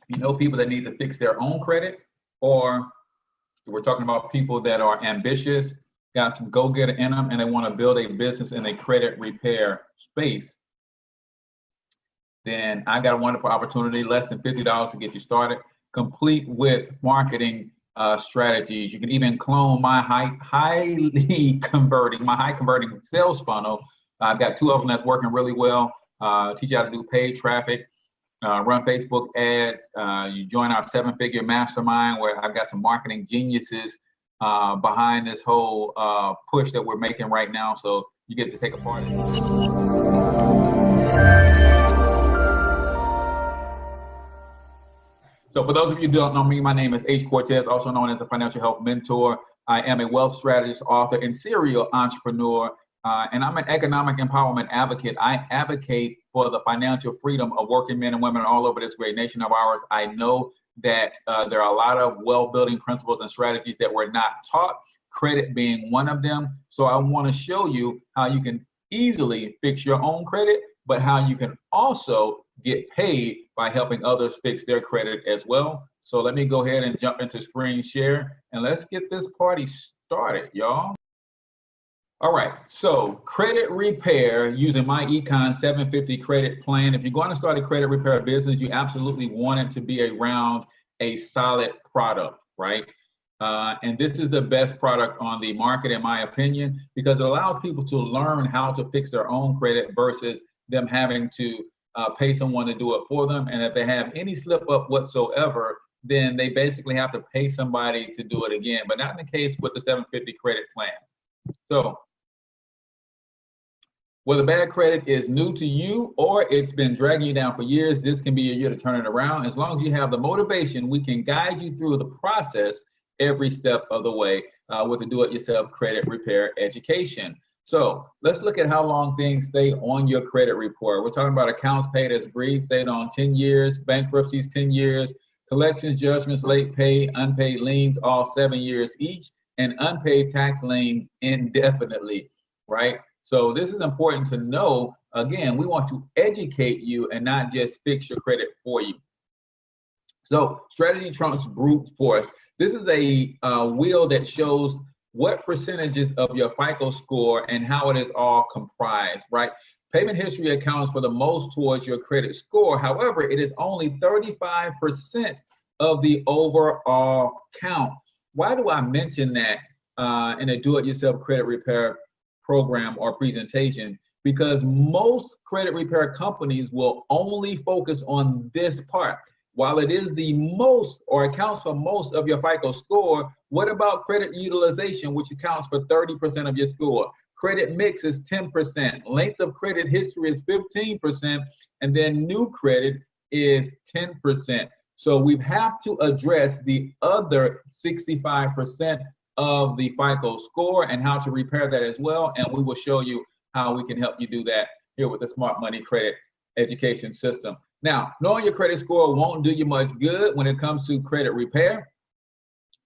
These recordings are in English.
You know, people that need to fix their own credit, or we're talking about people that are ambitious, got some go-getter in them, and they want to build a business in a credit repair space. Then I got a wonderful opportunity, less than $50 to get you started, complete with marketing strategies. You can even clone my high converting sales funnel. I've got 2 of them that's working really well. Teach you how to do paid traffic, run Facebook ads. You join our 7-figure mastermind where I've got some marketing geniuses behind this whole push that we're making right now. So you get to take a part in it. So for those of you who don't know me, my name is H. Cortez, also known as a financial health mentor. I am a wealth strategist, author, and serial entrepreneur, and I'm an economic empowerment advocate. I advocate for the financial freedom of working men and women all over this great nation of ours. I know that there are a lot of wealth-building principles and strategies that we're not taught, credit being one of them. So I want to show you how you can easily fix your own credit, but how you can also get paid by helping others fix their credit as well. So let me go ahead and jump into screen share and let's get this party started, y'all. All right, so credit repair using myEcon 750 credit plan. If you're going to start a credit repair business, you absolutely want it to be around a solid product, right? And this is the best product on the market, in my opinion, because it allows people to learn how to fix their own credit versus them having to pay someone to do it for them. And if they have any slip up whatsoever, then they basically have to pay somebody to do it again, but not in the case with the 750 credit plan. So whether bad credit is new to you or it's been dragging you down for years, this can be your year to turn it around. As long as you have the motivation, we can guide you through the process every step of the way with the do-it-yourself credit repair education. So let's look at how long things stay on your credit report. We're talking about accounts paid as agreed, stayed on 10 years, bankruptcies 10 years, collections, judgments, late pay, unpaid liens, all 7 years each, and unpaid tax liens indefinitely, right? So this is important to know. Again, we want to educate you and not just fix your credit for you. So strategy trumps brute force. This is a wheel that shows what percentages of your FICO score and how it is all comprised, right? Payment history accounts for the most towards your credit score. However, it is only 35% of the overall count. Why do I mention that in a do-it-yourself credit repair program or presentation? Because most credit repair companies will only focus on this part. While it is the most or accounts for most of your FICO score, what about credit utilization, which accounts for 30% of your score? Credit mix is 10%, length of credit history is 15%, and then new credit is 10%. So we have to address the other 65% of the FICO score and how to repair that as well. And we will show you how we can help you do that here with the Smart Money Credit Education System. Now, knowing your credit score won't do you much good when it comes to credit repair.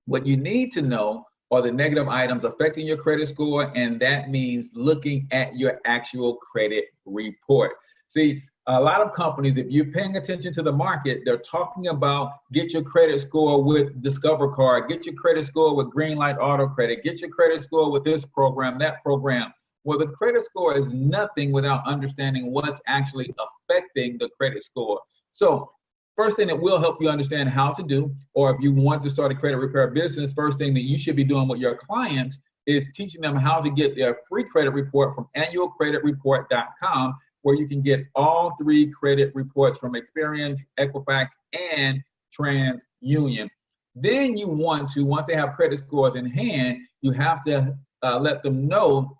What you need to know are the negative items affecting your credit score, and that means looking at your actual credit report. See, a lot of companies, if you're paying attention to the market, they're talking about get your credit score with Discover Card, get your credit score with Greenlight Auto Credit, get your credit score with this program, that program. Well, the credit score is nothing without understanding what's actually affecting the credit score. So first thing that will help you understand how to do, or if you want to start a credit repair business, first thing that you should be doing with your clients is teaching them how to get their free credit report from annualcreditreport.com, where you can get all 3 credit reports from Experian, Equifax, and TransUnion. Then you want to, once they have credit scores in hand, you have to let them know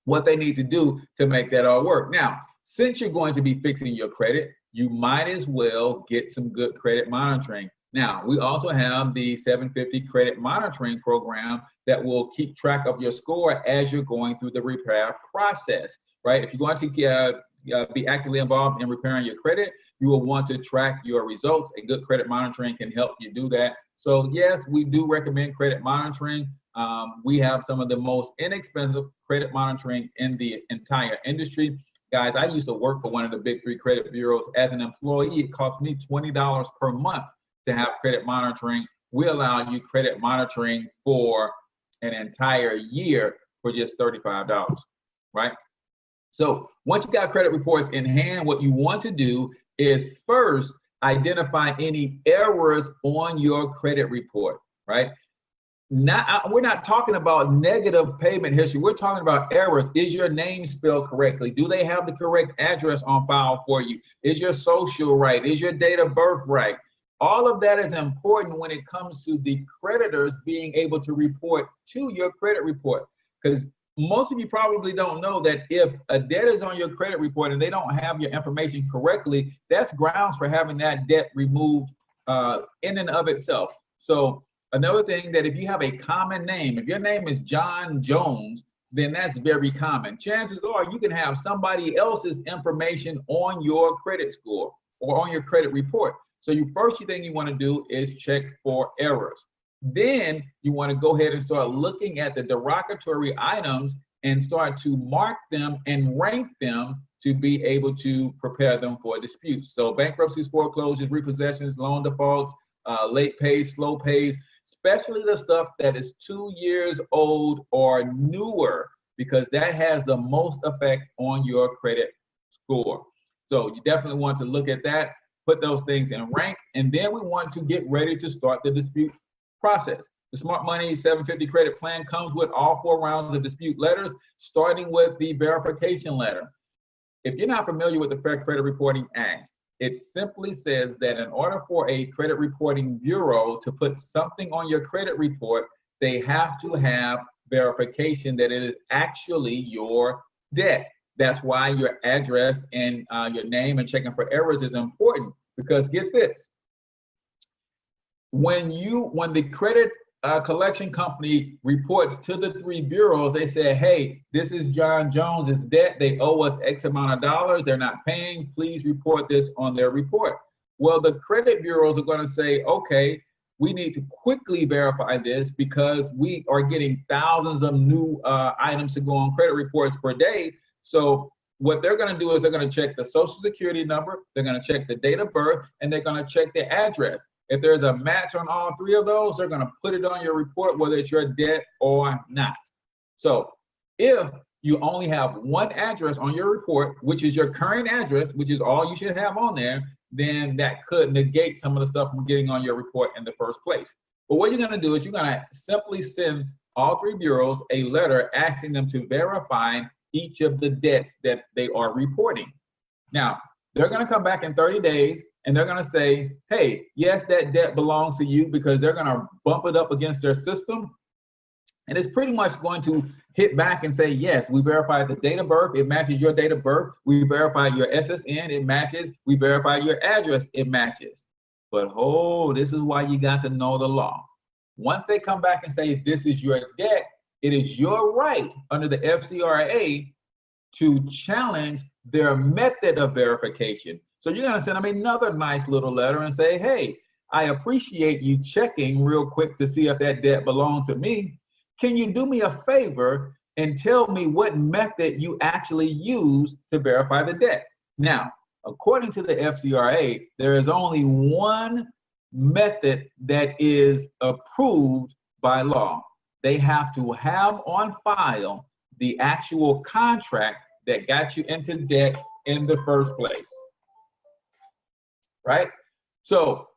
what they need to do to make that all work. Now, since you're going to be fixing your credit, you might as well get some good credit monitoring. Now, we also have the 750 credit monitoring program that will keep track of your score as you're going through the repair process, right? If you're going to be actively involved in repairing your credit, you will want to track your results. A good credit monitoring can help you do that. So yes, we do recommend credit monitoring. We have some of the most inexpensive credit monitoring in the entire industry. Guys, I used to work for one of the big 3 credit bureaus. As an employee, it cost me $20 per month to have credit monitoring. We allow you credit monitoring for an entire year for just $35, right? So once you got credit reports in hand, what you want to do is first identify any errors on your credit report, right? We're not talking about negative payment history. We're talking about errors. Is your name spelled correctly? Do they have the correct address on file for you? Is your social right? Is your date of birth right? All of that is important when it comes to the creditors being able to report to your credit report. Because most of you probably don't know that if a debt is on your credit report and they don't have your information correctly, that's grounds for having that debt removed in and of itself. So another thing, that if you have a common name, if your name is John Jones, then that's very common. Chances are you can have somebody else's information on your credit score or on your credit report. So first thing you want to do is check for errors. Then you want to go ahead and start looking at the derogatory items and start to mark them and rank them to be able to prepare them for disputes. So bankruptcies, foreclosures, repossessions, loan defaults, late pays, slow pays, especially the stuff that is 2 years old or newer, because that has the most effect on your credit score. So you definitely want to look at that, put those things in rank, and then we want to get ready to start the dispute process. The Smart Money 750 credit plan comes with all 4 rounds of dispute letters, starting with the verification letter. If you're not familiar with the Fair Credit Reporting Act, it simply says that in order for a credit reporting bureau to put something on your credit report, they have to have verification that it is actually your debt. That's why your address and your name and checking for errors is important, because get this. When the credit collection company reports to the 3 bureaus, they say, hey, this is John Jones's debt. They owe us X amount of dollars. They're not paying. Please report this on their report. Well, the credit bureaus are going to say, okay, we need to quickly verify this because we are getting thousands of new items to go on credit reports per day. So what they're going to do is they're going to check the social security number, they're going to check the date of birth, and they're going to check the address. If there's a match on all 3 of those, they're going to put it on your report, whether it's your debt or not. So if you only have 1 address on your report, which is your current address, which is all you should have on there, then that could negate some of the stuff from getting on your report in the first place. But what you're going to do is you're going to simply send all 3 bureaus a letter asking them to verify each of the debts that they are reporting. Now, they're going to come back in 30 days and they're going to say, hey, yes, that debt belongs to you, because they're going to bump it up against their system. And it's pretty much going to hit back and say, yes, we verified the date of birth, it matches your date of birth. We verified your SSN, it matches. We verified your address, it matches. But this is why you got to know the law. Once they come back and say, this is your debt, it is your right under the FCRA to challenge their method of verification. So you're going to send them another nice little letter and say, hey, I appreciate you checking real quick to see if that debt belongs to me. Can you do me a favor and tell me what method you actually use to verify the debt? Now, according to the FCRA, there is only one method that is approved by law. They have to have on file the actual contract that got you into debt in the first place. Right? So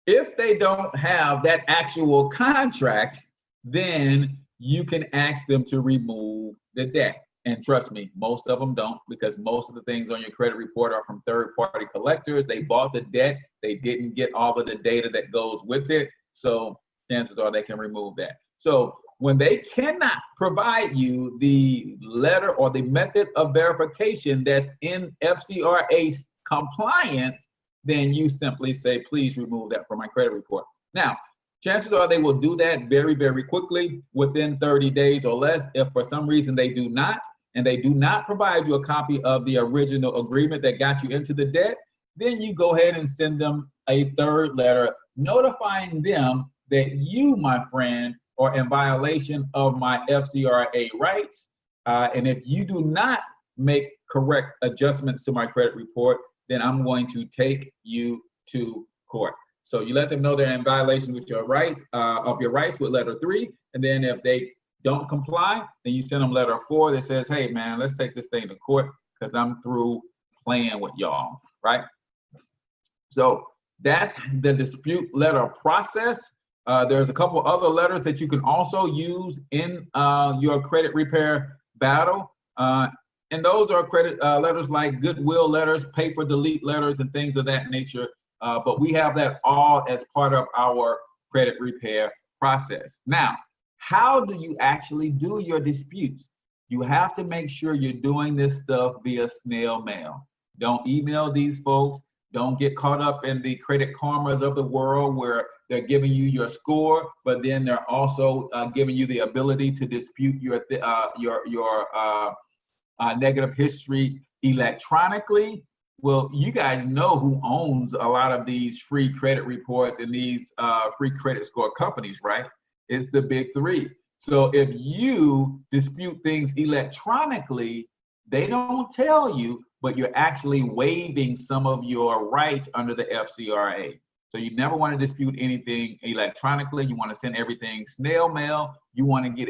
if they don't have that actual contract, then you can ask them to remove the debt. And trust me, most of them don't, because most of the things on your credit report are from third-party collectors. They bought the debt. They didn't get all of the data that goes with it. So chances are they can remove that. So when they cannot provide you the letter or the method of verification that's in FCRA compliance, then you simply say, please remove that from my credit report. Now, chances are they will do that very, very quickly, within 30 days or less. If for some reason they do not, and they do not provide you a copy of the original agreement that got you into the debt, then you go ahead and send them a third letter notifying them that you, my friend, are in violation of my FCRA rights. And if you do not make correct adjustments to my credit report, then I'm going to take you to court. So you let them know they're in violation with your rights, with letter 3, and then if they don't comply, then you send them letter 4 that says, hey man, let's take this thing to court because I'm through playing with y'all, right? So that's the dispute letter process. There's a couple other letters that you can also use in your credit repair battle. And those are credit letters like goodwill letters, paper delete letters, and things of that nature. But we have that all as part of our credit repair process. Now, how do you actually do your disputes? You have to make sure you're doing this stuff via snail mail. Don't email these folks. Don't get caught up in the Credit Karmas of the world where they're giving you your score, but then they're also giving you the ability to dispute your negative history electronically. Well, you guys know who owns a lot of these free credit reports and these free credit score companies, right? It's the big 3. So if you dispute things electronically, they don't tell you, but you're actually waiving some of your rights under the FCRA. So you never want to dispute anything electronically. You want to send everything snail mail. You want to get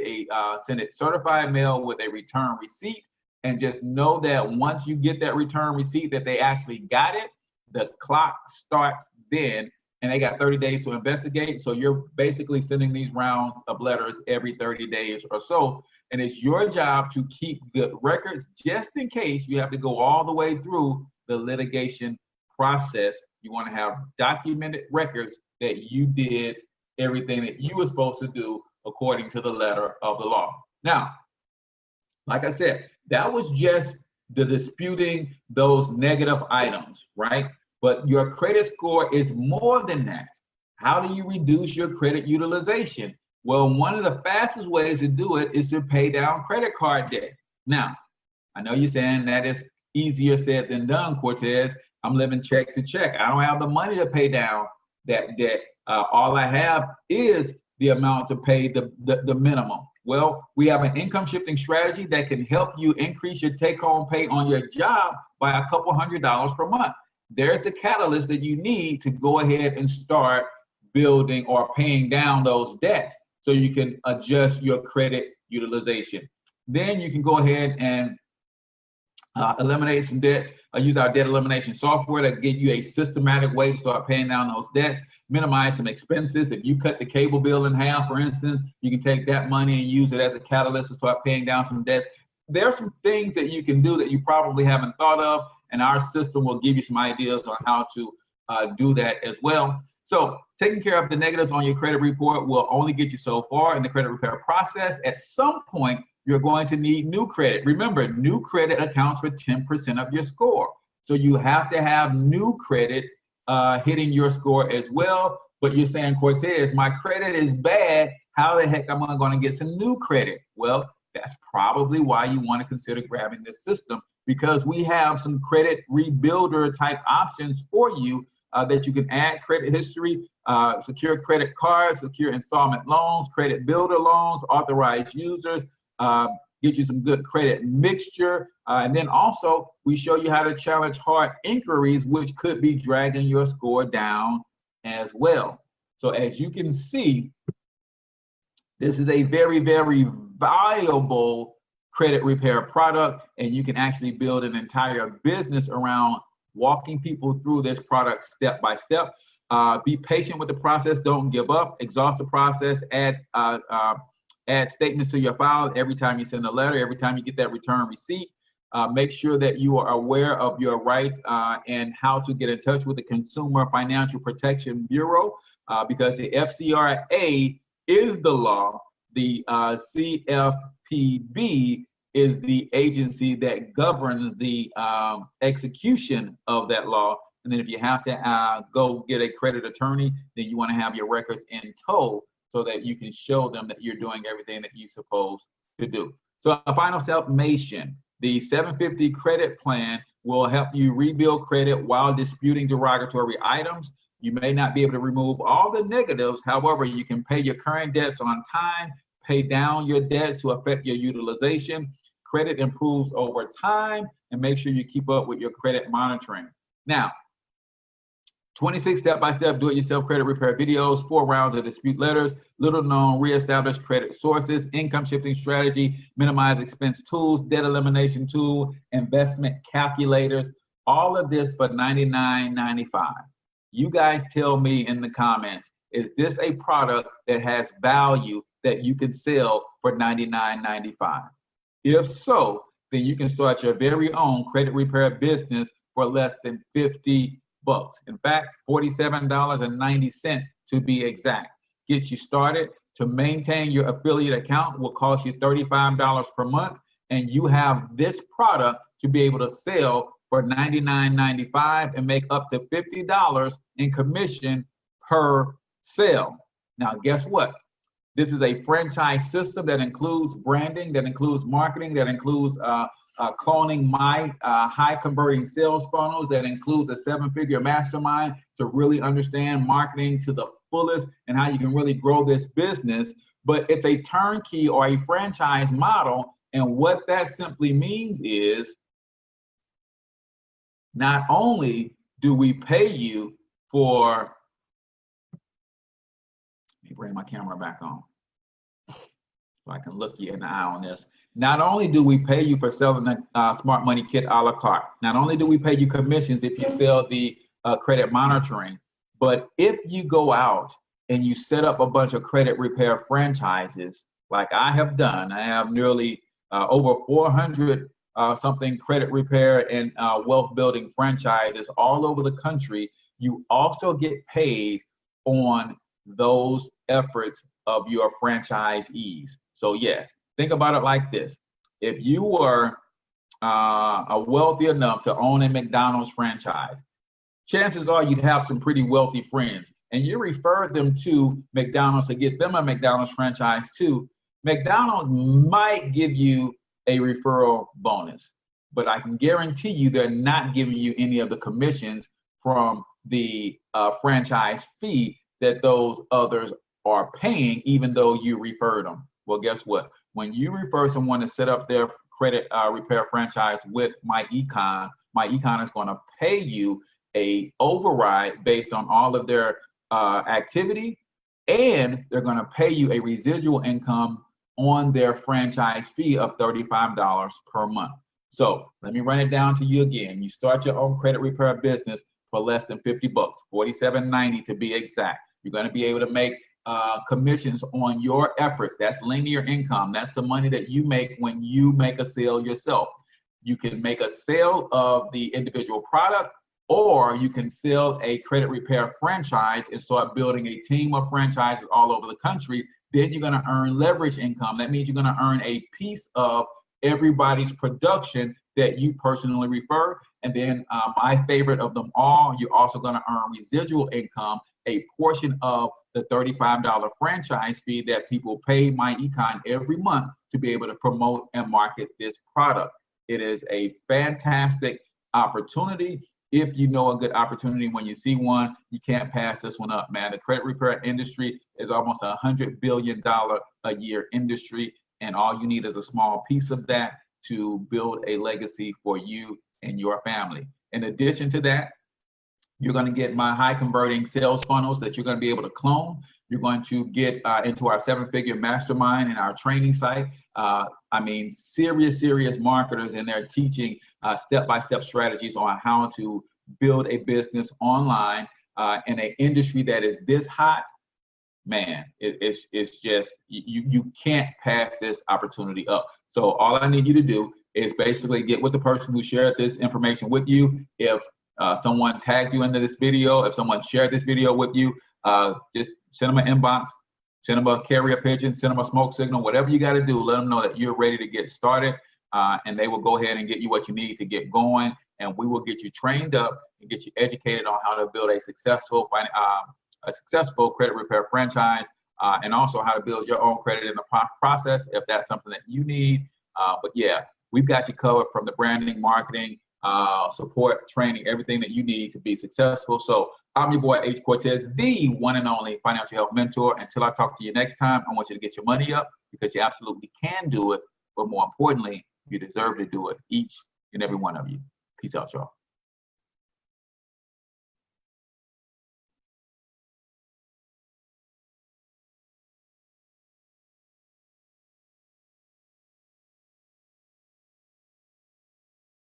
send it certified mail with a return receipt. And just know that once you get that return receipt that they actually got it, the clock starts then, and they got 30 days to investigate. So you're basically sending these rounds of letters every 30 days or so. And it's your job to keep good records just in case you have to go all the way through the litigation process. You want to have documented records that you did everything that you were supposed to do according to the letter of the law. Now, like I said, that was just the disputing those negative items, right? But your credit score is more than that. How do you reduce your credit utilization? Well, one of the fastest ways to do it is to pay down credit card debt. Now, I know you're saying that is easier said than done, Cortez. I'm living check to check. I don't have the money to pay down that debt. All I have is the amount to pay the minimum. Well, we have an income shifting strategy that can help you increase your take-home pay on your job by a couple $100s per month. There's the catalyst that you need to go ahead and start building or paying down those debts so you can adjust your credit utilization. Then you can go ahead and eliminate some debts. Use our debt elimination software to give you a systematic way to start paying down those debts, minimize some expenses. If you cut the cable bill in half, for instance, you can take that money and use it as a catalyst to start paying down some debts. There are some things that you can do that you probably haven't thought of, and our system will give you some ideas on how to do that as well. So taking care of the negatives on your credit report will only get you so far in the credit repair process. At some point, you're going to need new credit. Remember, new credit accounts for 10% of your score. So you have to have new credit hitting your score as well. But you're saying, Cortez, my credit is bad. How the heck am I going to get some new credit? Well, that's probably why you want to consider grabbing this system, because we have some credit rebuilder type options for you that you can add credit history, secure credit cards, secure installment loans, credit builder loans, authorized users, get you some good credit mixture. And then also we show you how to challenge hard inquiries, which could be dragging your score down as well. So as you can see, this is a very, very valuable credit repair product, and you can actually build an entire business around walking people through this product step by step. Be patient with the process. Don't give up. Exhaust the process. Add statements to your file every time you send a letter, every time you get that return receipt. Make sure that you are aware of your rights and how to get in touch with the Consumer Financial Protection Bureau, because the FCRA is the law. The CFPB is the agency that governs the execution of that law. And then if you have to go get a credit attorney, then you want to have your records in tow so that you can show them that you're doing everything that you're supposed to do. So a final summation, the 750 credit plan will help you rebuild credit while disputing derogatory items. You may not be able to remove all the negatives. However, you can pay your current debts on time, pay down your debt to affect your utilization. Credit improves over time. and make sure you keep up with your credit monitoring. Now, 26 step-by-step do-it-yourself credit repair videos, 4 rounds of dispute letters, little-known reestablished credit sources, income shifting strategy, minimize expense tools, debt elimination tool, investment calculators, all of this for $99.95. You guys tell me in the comments, is this a product that has value that you can sell for $99.95? If so, then you can start your very own credit repair business for less than 50 bucks. In fact, $47.90 to be exact. Gets you started. To maintain your affiliate account will cost you $35 per month, and you have this product to be able to sell for $99.95 and make up to $50 in commission per sale. Now, guess what? This is a franchise system that includes branding, that includes marketing, that includes cloning my high converting sales funnels, that includes a 7-figure mastermind to really understand marketing to the fullest and how you can really grow this business. But it's a turnkey or a franchise model. And what that simply means is not only do we pay you for, let me bring my camera back on so I can look you in the eye on this. Not only do we pay you for selling the Smart Money Kit a la carte, not only do we pay you commissions if you sell the credit monitoring, but if you go out and you set up a bunch of credit repair franchises, like I have done, I have nearly over 400 something credit repair and wealth building franchises all over the country, you also get paid on those efforts of your franchisees. So yes, think about it like this. If you were wealthy enough to own a McDonald's franchise, chances are you'd have some pretty wealthy friends, and you referred them to McDonald's to get them a McDonald's franchise too. McDonald's might give you a referral bonus, but I can guarantee you they're not giving you any of the commissions from the franchise fee that those others are paying, even though you referred them. Well, guess what? When you refer someone to set up their credit repair franchise with myEcon, myEcon is going to pay you a override based on all of their activity, and they're going to pay you a residual income on their franchise fee of $35 per month. So let me run it down to you again. You start your own credit repair business for less than 50 bucks, $47.90 to be exact. You're going to be able to make commissions on your efforts. That's linear income. That's the money that you make when you make a sale yourself. You can make a sale of the individual product, or you can sell a credit repair franchise and start building a team of franchises all over the country. Then you're going to earn leverage income. That means you're going to earn a piece of everybody's production that you personally refer. And then my favorite of them all, you're also going to earn residual income, a portion of the $35 franchise fee that people pay myEcon every month to be able to promote and market this product. It is a fantastic opportunity. If you know a good opportunity when you see one, you can't pass this one up, man. The credit repair industry is almost a $100 billion a year industry, and all you need is a small piece of that to build a legacy for you and your family. In addition to that, you're going to get my high converting sales funnels that you're going to be able to clone. You're going to get into our 7-figure mastermind and our training site. I mean, serious marketers in there teaching step-by-step strategies on how to build a business online in an industry that is this hot. Man, it's just, you can't pass this opportunity up. So all I need you to do is basically get with the person who shared this information with you. If someone tagged you into this video, if someone shared this video with you, just send them an inbox, send them a carrier pigeon, send them a smoke signal, whatever you got to do, let them know that you're ready to get started, and they will go ahead and get you what you need to get going, and we will get you trained up and get you educated on how to build a successful credit repair franchise, and also how to build your own credit in the process if that's something that you need. But yeah, we've got you covered from the branding, marketing, support, training, everything that you need to be successful. So I'm your boy H. Cortez, the one and only financial health mentor. Until I talk to you next time, I want you to get your money up, because you absolutely can do it, but more importantly, you deserve to do it each and every one of you. Peace out, y'all.